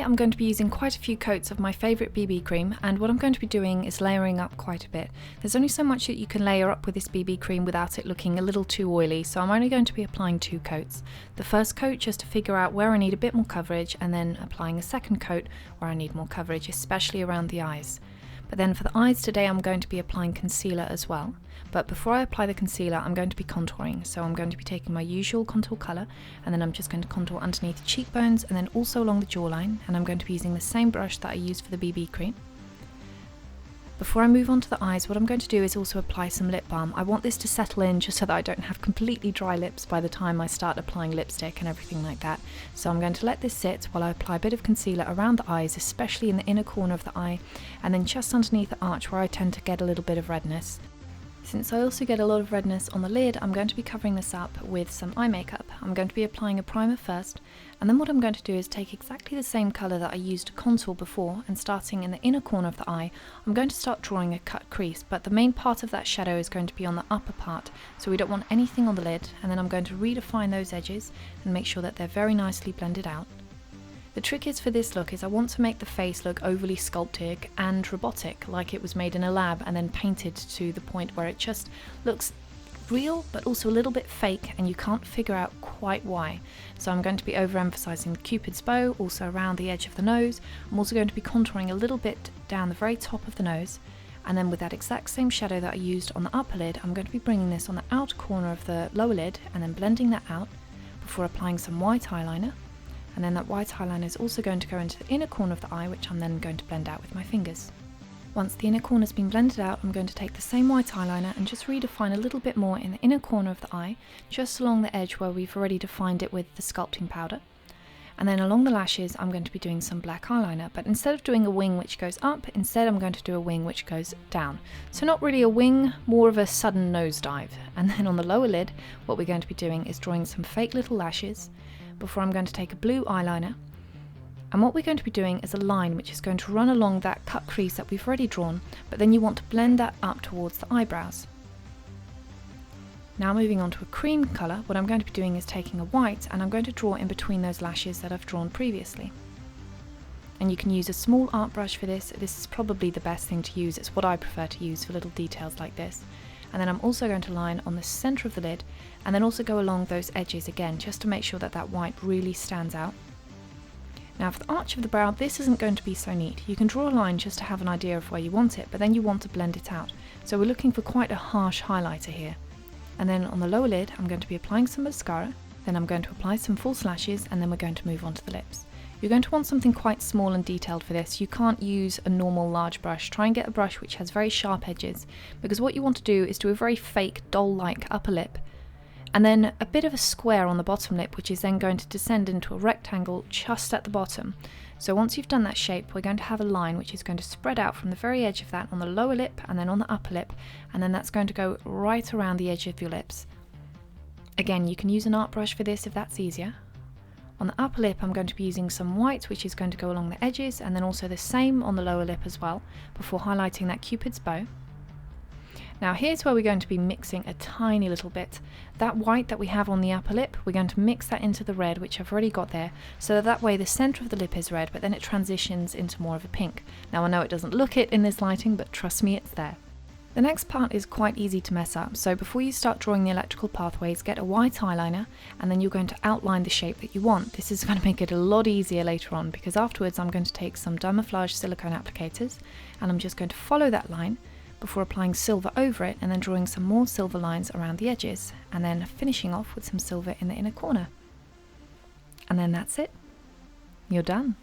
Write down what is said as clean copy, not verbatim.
I'm going to be using quite a few coats of my favourite BB cream, and what I'm going to be doing is layering up quite a bit. There's only so much that you can layer up with this BB cream without it looking a little too oily, so I'm only going to be applying 2 coats. The first coat just to figure out where I need a bit more coverage, and then applying a second coat where I need more coverage, especially around the eyes. But then for the eyes today I'm going to be applying concealer as well. But before I apply the concealer I'm going to be contouring. So I'm going to be taking my usual contour colour, and then I'm just going to contour underneath the cheekbones and then also along the jawline, and I'm going to be using the same brush that I used for the BB cream. Before I move on to the eyes, what I'm going to do is also apply some lip balm. I want this to settle in just so that I don't have completely dry lips by the time I start applying lipstick and everything like that. So I'm going to let this sit while I apply a bit of concealer around the eyes, especially in the inner corner of the eye, and then just underneath the arch where I tend to get a little bit of redness. Since I also get a lot of redness on the lid, I'm going to be covering this up with some eye makeup. I'm going to be applying a primer first, and then what I'm going to do is take exactly the same colour that I used to contour before, and starting in the inner corner of the eye, I'm going to start drawing a cut crease, but the main part of that shadow is going to be on the upper part, so we don't want anything on the lid, and then I'm going to redefine those edges and make sure that they're very nicely blended out. The trick is for this look is I want to make the face look overly sculpted and robotic, like it was made in a lab and then painted to the point where it just looks real but also a little bit fake, and you can't figure out quite why. So I'm going to be overemphasizing the Cupid's bow, also around the edge of the nose. I'm also going to be contouring a little bit down the very top of the nose, and then with that exact same shadow that I used on the upper lid, I'm going to be bringing this on the outer corner of the lower lid and then blending that out before applying some white eyeliner. And then that white eyeliner is also going to go into the inner corner of the eye, which I'm then going to blend out with my fingers. Once the inner corner has been blended out, I'm going to take the same white eyeliner and just redefine a little bit more in the inner corner of the eye, just along the edge where we've already defined it with the sculpting powder. And then along the lashes, I'm going to be doing some black eyeliner, but instead of doing a wing which goes up, instead I'm going to do a wing which goes down. So not really a wing, more of a sudden nosedive. And then on the lower lid, what we're going to be doing is drawing some fake little lashes, before I'm going to take a blue eyeliner, and what we're going to be doing is a line which is going to run along that cut crease that we've already drawn, but then you want to blend that up towards the eyebrows. Now moving on to a cream colour, what I'm going to be doing is taking a white and I'm going to draw in between those lashes that I've drawn previously. And you can use a small art brush for this. This is probably the best thing to use. It's what I prefer to use for little details like this. And then I'm also going to line on the centre of the lid and then also go along those edges again, just to make sure that that white really stands out. Now for the arch of the brow, this isn't going to be so neat. You can draw a line just to have an idea of where you want it, but then you want to blend it out. So we're looking for quite a harsh highlighter here. And then on the lower lid, I'm going to be applying some mascara, then I'm going to apply some false lashes, and then we're going to move on to the lips. You're going to want something quite small and detailed for this. You can't use a normal large brush. Try and get a brush which has very sharp edges, because what you want to do is do a very fake doll-like upper lip, and then a bit of a square on the bottom lip, which is then going to descend into a rectangle just at the bottom. So once you've done that shape, we're going to have a line which is going to spread out from the very edge of that on the lower lip and then on the upper lip, and then that's going to go right around the edge of your lips. Again, you can use an art brush for this if that's easier. On the upper lip, I'm going to be using some white, which is going to go along the edges, and then also the same on the lower lip as well, before highlighting that Cupid's bow. Now here's where we're going to be mixing a tiny little bit. That white that we have on the upper lip, we're going to mix that into the red, which I've already got there, so that way the centre of the lip is red, but then it transitions into more of a pink. Now I know it doesn't look it in this lighting, but trust me, it's there. The next part is quite easy to mess up, so before you start drawing the electrical pathways, get a white eyeliner and then you're going to outline the shape that you want. This is going to make it a lot easier later on, because afterwards I'm going to take some Dermaflage silicone applicators and I'm just going to follow that line before applying silver over it and then drawing some more silver lines around the edges, and then finishing off with some silver in the inner corner. And then that's it. You're done.